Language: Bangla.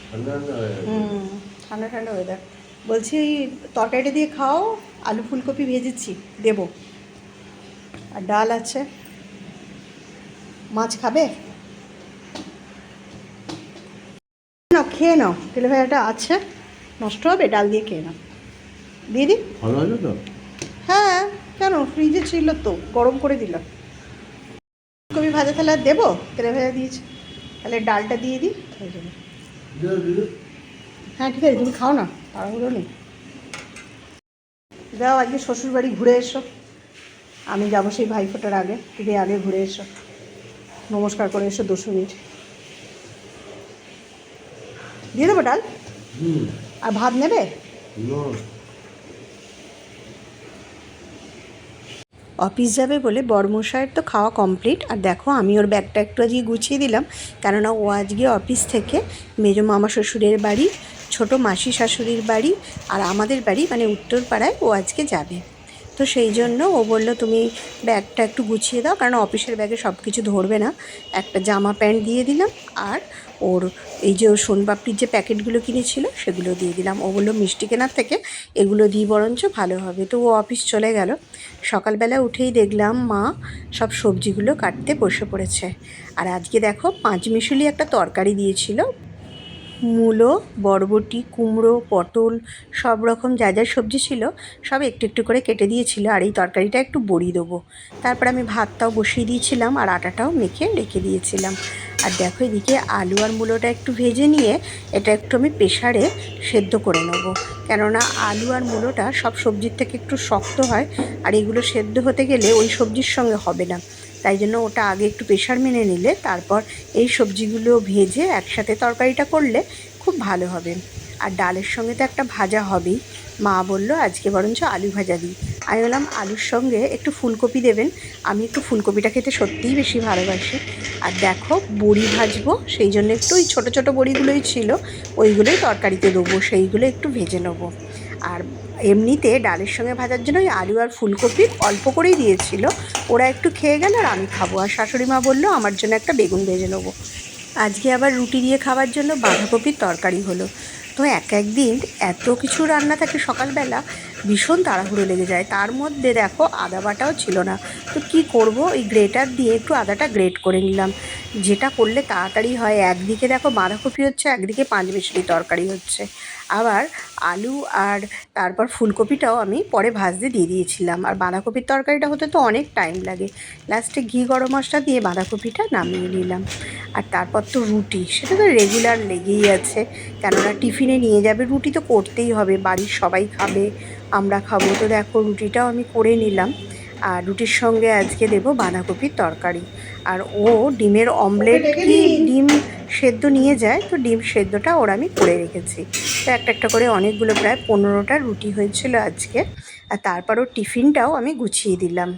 ঠান্ডা ঠান্ডা ওয়েদার। বলছি তরকারিটা দিয়ে খাও, আলু ফুলকপি ভেজেছি দেবো, আর ডাল আছে। মাছ খাবে? নাও খেয়ে নাও, তেলে ভাজাটা আছে, নষ্ট হবে, ডাল দিয়ে খেয়ে নাও। দিয়ে দিই? ভালো হলো তো? হ্যাঁ, কেন, ফ্রিজে ছিল তো, গরম করে দিলাম। ফুলকপি ভাজা তাহলে আর দেবো, তেলে ভাজা দিয়েছি, তাহলে ডালটা দিয়ে দিই হয়ে যাবে। হ্যাঁ ঠিক আছে, তুমি খাও না, তাড়াহুড়ো নেই। যাও আজকে শ্বশুরবাড়ি ঘুরে এসো, আমি যাবো সেই ভাইফোঁটার আগে, তুমি আগে ঘুরে এসো, নমস্কার করে এসো 2 মিনিট। দিয়ে দেবো ডাল? আর ভাত নেবে? অফিস যাবে বলে বড়মশাইয়ের তো খাওয়া কমপ্লিট, আর দেখো আমি ওর ব্যাগটা একটু আজকে গুছিয়ে দিলাম, কেননা ও আজকে অফিস থেকে মেজো মামা শ্বশুরের বাড়ি, ছোটো মাসি শাশুড়ির বাড়ি আর আমাদের বাড়ি মানে উত্তরপাড়ায় ও আজকে যাবে। তো সেই জন্য ও বললো তুমি ব্যাগটা একটু গুছিয়ে দাও, কারণ অফিসের ব্যাগে সব কিছু ধরবে না। একটা জামা প্যান্ট দিয়ে দিলাম, আর ওর এই যে সোনপাপড়ির যে প্যাকেটগুলো কিনেছিল সেগুলো দিয়ে দিলাম। ও বললো মিষ্টি কেনার থেকে এগুলো দিই বরঞ্চ ভালো হবে। তো ও অফিস চলে গেল। সকালবেলা উঠেই দেখলাম মা সব সবজিগুলো কাটতে বসে পড়েছে। আর আজকে দেখো পাঁচমিশালি একটা তরকারি দিয়েছিল, মূলো, বরবটি, কুমড়ো, পটল, সব রকম যা যা সবজি ছিল সব একটু একটু করে কেটে দিয়েছিল। আর এই তরকারিটা একটু বড়ি দেবো। তারপর আমি ভাতটাও বসিয়ে দিয়েছিলাম আর আটাটাও মেখে রেখে দিয়েছিলাম। আর দেখো এদিকে আলু আর মূলোটা একটু ভেজে নিয়ে এটা একটু আমি প্রেশারে সেদ্ধ করে নেব, কেননা আলু আর মূলোটা সব সবজির থেকে একটু শক্ত হয়, আর এগুলো সেদ্ধ হতে গেলে ওই সবজির সঙ্গে হবে না। তাই জন্য ওটা আগে একটু প্রেশার মেনে নিলে তারপর এই সবজিগুলো ভেজে একসাথে তরকারিটা করলে খুব ভালো হবে। আর ডালের সঙ্গে তো একটা ভাজা হবেই। মা বলল আজকে বরঞ্চ আলু ভাজা দিই। আমি বললাম আলুর সঙ্গে একটু ফুলকপি দেবেন, আমি একটু ফুলকপিটা খেতে সত্যিই বেশি ভালোবাসি। আর দেখো বড়ি ভাজবো, সেই জন্য একটু ওই ছোটো ছোটো বড়িগুলোই ছিল, ওইগুলোই তরকারিতে দেবো, সেইগুলো একটু ভেজে নেবো। আর এমনিতে ডালের সঙ্গে ভাজার জন্য ওই আলু আর ফুলকপি অল্প করেই দিয়েছিল, ওরা একটু খেয়ে গেল আর আমি খাবো। আর শাশুড়ি মা বললো আমার জন্য একটা বেগুন ভেজে নেবো। আজকে আবার রুটি দিয়ে খাওয়ার জন্য বাঁধাকপির তরকারি হলো। তো একদিন এত কিছু রান্না থাকে সকালবেলা, ভীষণ তাড়াহুড়ো লেগে যায়। তার মধ্যে দেখো আদা বাটাও ছিল না, তো কি করব, এই গ্রেটার দিয়ে একটু আদাটা গ্রেট করে নিলাম, যেটা করলে তাড়াতাড়ি হয়। একদিকে দেখো বাঁধাকপি হচ্ছে, একদিকে পাঁচমিশালি তরকারি হচ্ছে, আবার আলু আর তারপর ফুলকপিটাও আমি পরে ভাজতে দিয়ে দিয়েছিলাম। আর বাঁধাকপির তরকারিটা হতে তো অনেক টাইম লাগে। লাস্টে ঘি গরম মশলা দিয়ে বাঁধাকপিটা নামিয়ে নিলাম। আর তারপর তো রুটি, সেটা তো রেগুলার লেগেই আছে, কেননা টিফিনে নিয়ে যাবে, রুটি তো করতেই হবে, বাড়ির সবাই খাবে, আমরা খাবো। তো দেখো রুটিটাও আমি করে নিলাম। আর রুটির সঙ্গে আজকে দেবো বাঁধাকপির তরকারি। আর ও ডিমের অমলেট কি ডিম সেদ্ধ নিয়ে যায়, তো ডিম সেদ্ধটা ওর আমি করে রেখেছি। তো একটা একটা করে অনেকগুলো প্রায় 15টা রুটি হয়েছিল আজকে। আর তারপর ওর টিফিনটাও আমি গুছিয়ে দিলাম।